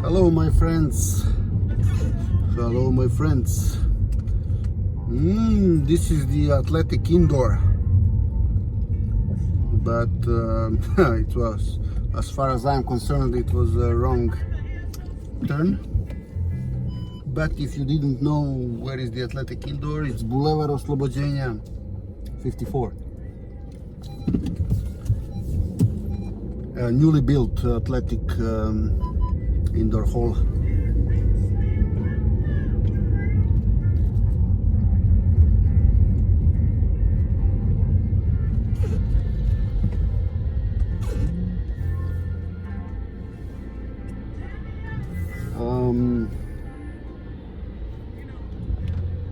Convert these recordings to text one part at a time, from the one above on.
Hello, my friends. Hello, my friends. This is the athletic indoor, but it was, as far as I'm concerned, it was a wrong turn. But if you didn't know where is the athletic indoor, it's Boulevard Oslobođenja 54. A newly built athletic indoor hall.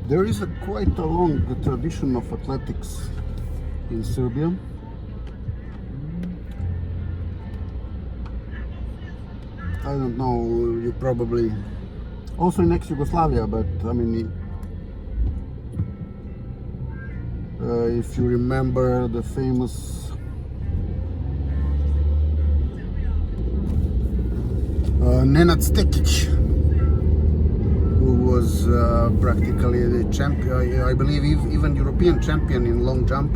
There is quite a long tradition of athletics in Serbia. I don't know, you probably also in ex-Yugoslavia, but I mean, if you remember the famous Nenad Stekic, who was practically the champion, I believe even European champion in long jump.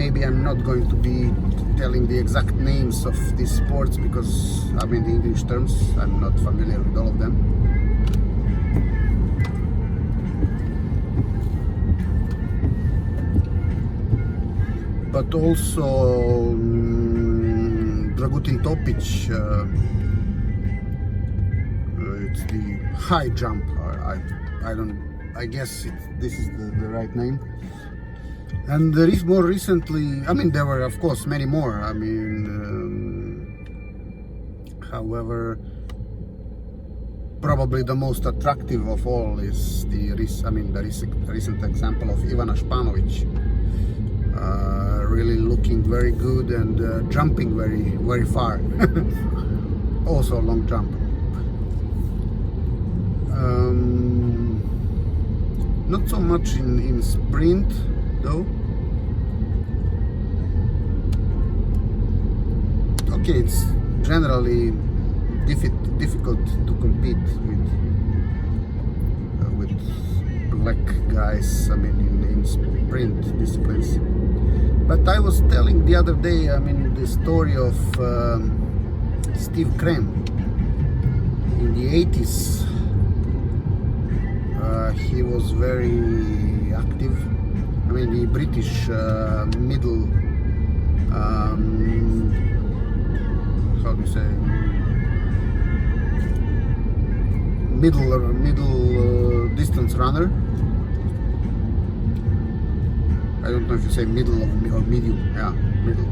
Maybe I'm not going to be telling the exact names of these sports because I mean the English terms, I'm not familiar with all of them. But also Dragutin Topic, it's the high jump. I guess this is the right name. And there is more recently, I mean, there were of course many more. I mean, however, probably the most attractive of all is the recent example of Ivana Spanovic, really looking very good and jumping very far. Also a long jump. Not so much in sprint though. Okay, it's generally difficult to compete with black guys, I mean, in sprint disciplines. But I was telling the other day, I mean, the story of Cram in the 80s. He was very active. I mean, the British middle, how do you say, middle distance runner. I don't know if you say middle or medium. Yeah, middle.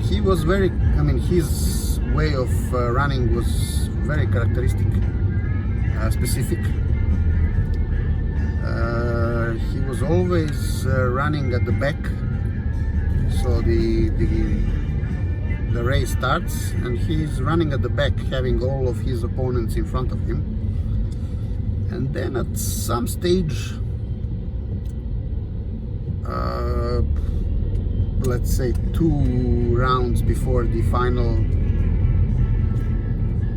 He was very, I mean, his way of running was very characteristic, specific. He was always running at the back, so the race starts and he's running at the back, having all of his opponents in front of him, and then at some stage, let's say 2 rounds before the final,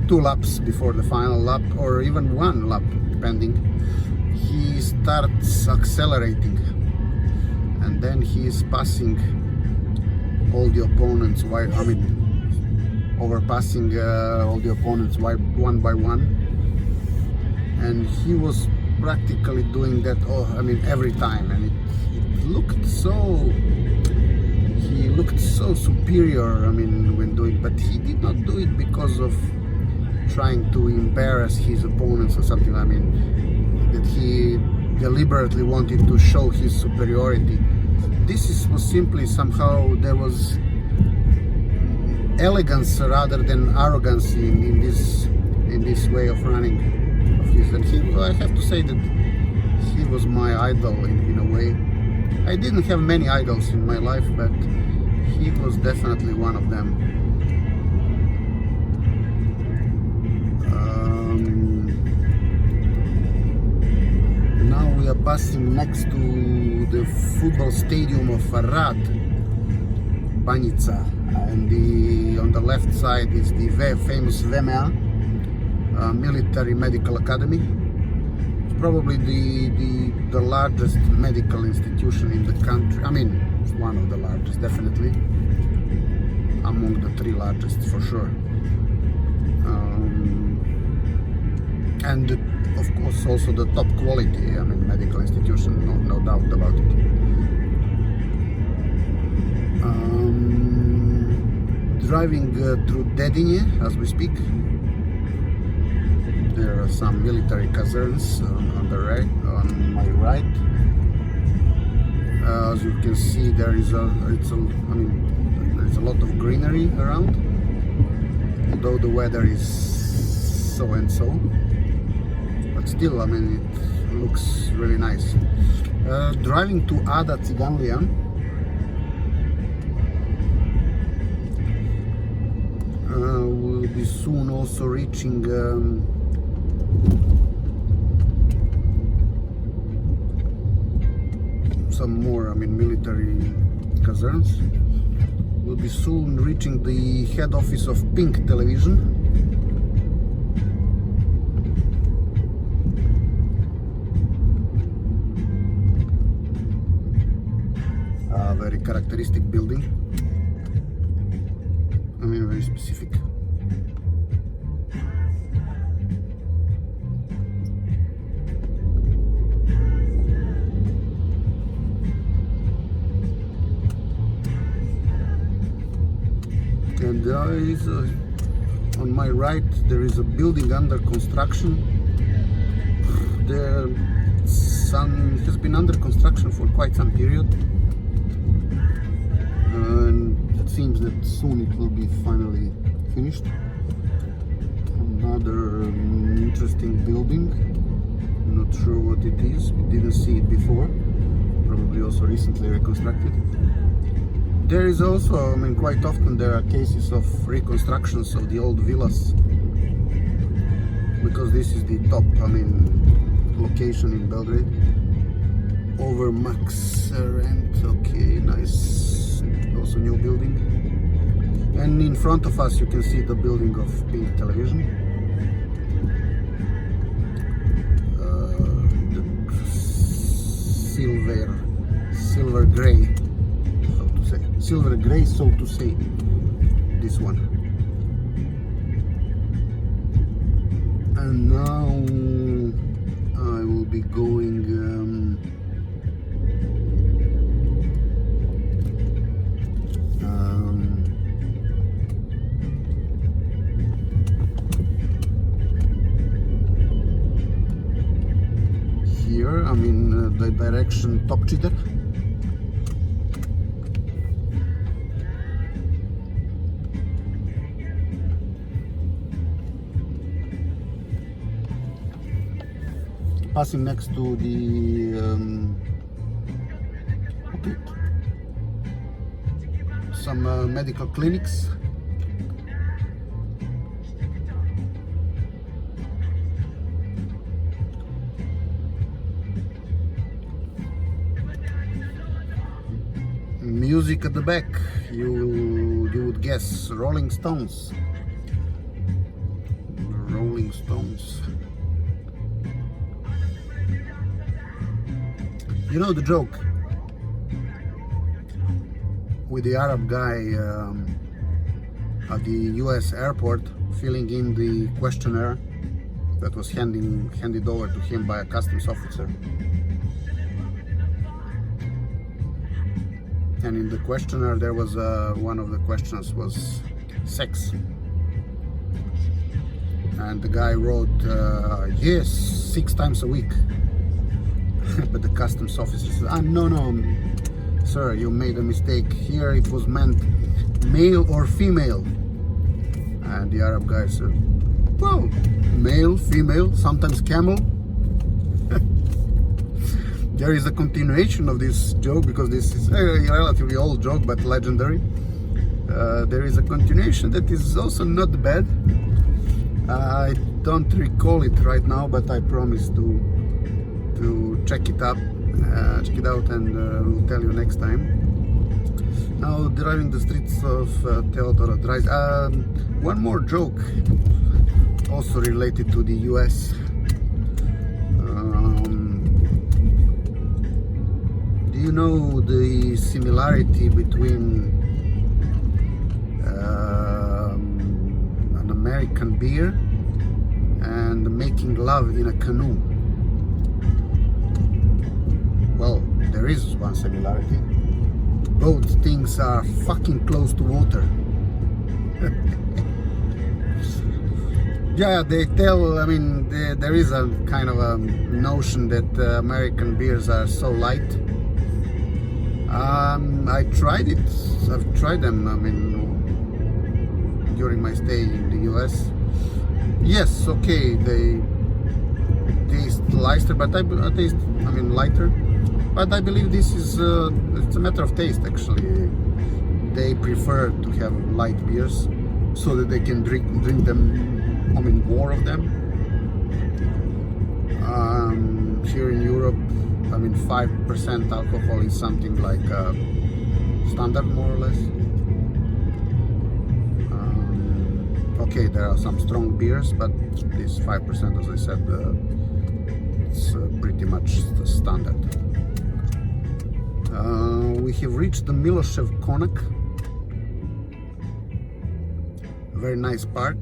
2 laps before the final lap, or even 1 lap depending, he starts accelerating, and then he is passing all the opponents, overpassing all the opponents one by one, and he was practically doing that every time, and it looked so, he looked so superior, I mean, when doing, but he did not do it because of trying to embarrass his opponents or something. I mean, that he deliberately wanted to show his superiority. This was simply somehow, there was elegance rather than arrogance in this way of running of his. And I have to say that he was my idol in a way. I didn't have many idols in my life, but he was definitely one of them. Now we are passing next to the football stadium of Rad, Banjica. And on the left side is the very famous VMA, Military Medical Academy. It's probably the largest medical institution in the country. I mean, it's one of the largest, definitely. Among the 3 largest, for sure. And of course also the top quality, I mean, medical institution, no doubt about it. Driving through Dedinje as we speak. There are some military caserns on the right, on my right. As you can see, there's a lot of greenery around, although the weather is so and so. But still, I mean, it looks really nice. Driving to Ada Ciganlija. We'll be soon also reaching some more, I mean, military caserns. We'll be soon reaching the head office of Pink Television. A very characteristic building. I mean, very specific. And there is on my right there is a building under construction. The sun has been under construction for quite some period, and it seems that soon it will be finally finished. Another interesting building. Not sure what it is. We didn't see it before. Probably also recently reconstructed. There is also, I mean, quite often there are cases of reconstructions of the old villas, because this is the top, I mean, location in Belgrade. Over max rent. Okay, nice. Also new building. And in front of us you can see the building of Pink Television. The silver gray, so to say. Silver gray, so to say. This one. And now I will be going here, I mean the direction Topčider. Passing next to the some medical clinics. Music at the back, you would guess Rolling Stones. Rolling Stones. You know the joke with the Arab guy at the US airport filling in the questionnaire that was handed over to him by a customs officer. And in the questionnaire there was one of the questions was sex. And the guy wrote, yes, 6 times a week. But the customs officer said, no, sir, you made a mistake. Here it was meant male or female. And the Arab guy said, well, male, female, sometimes camel. There is a continuation of this joke, because this is a relatively old joke but legendary. There is a continuation that is also not bad. I don't recall it right now, but I promise to check it out and we'll tell you next time. Now driving the streets of Teodora Drive. One more joke, also related to the US. Do you know the similarity between an American beer and making love in a canoe? Well, there is one similarity. Both things are fucking close to water. Yeah, they tell, I mean, there is a kind of a notion that American beers are so light. I tried it. I've tried them, I mean, during my stay in the US. Yes, okay, they taste lighter, but lighter. But I believe this is it's a matter of taste. Actually, they prefer to have light beers so that they can drink them. I mean, more of them. Here in Europe, I mean, 5% alcohol is something like standard, more or less. Okay, there are some strong beers, but this 5%, as I said, it's pretty much the standard. We have reached the Miloshev Konak. Very nice park.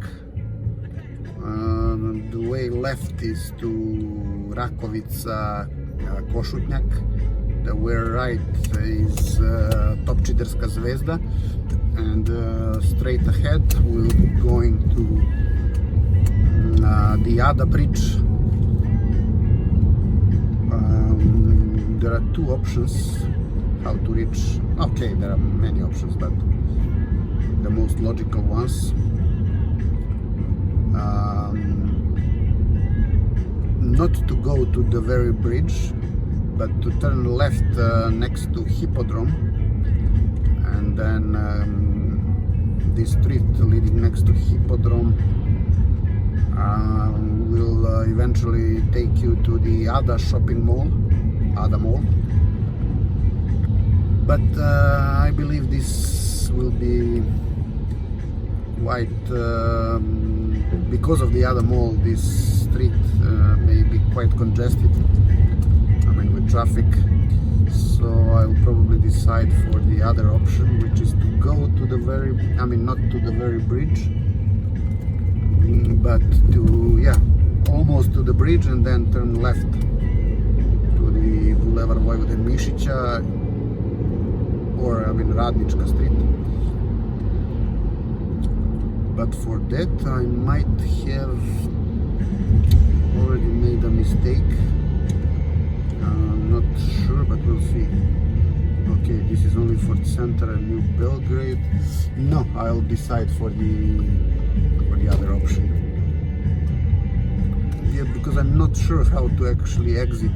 The way left is to Rakovica, Košutnjak. The way right is Topčiderska Zvezda, and straight ahead we'll be going to the Ada Bridge. There are two options how to reach. Okay, there are many options, but the most logical ones. Not to go to the very bridge, but to turn left next to Hippodrome, and then this street leading next to Hippodrome will eventually take you to the Ada shopping mall, Ada Mall. But I believe this will be quite, because of the Ada Mall, this street may be quite congested, I mean, with traffic. So I'll probably decide for the other option, which is to go to the very, I mean, not to the very bridge, but to, yeah, almost to the bridge, and then turn left to the Boulevard Vojvode Mišića, or, I mean, Radnička Street. But for that I might have already made a mistake. I'm not sure, but we'll see. Okay, this is only for center and New Belgrade. No, I'll decide for the other option. Yeah, because I'm not sure how to actually exit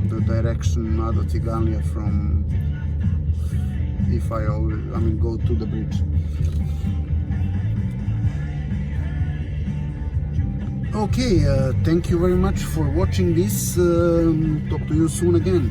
the direction Ada Ciganlija from, if I go to the bridge. Okay, thank you very much for watching this. Talk to you soon again.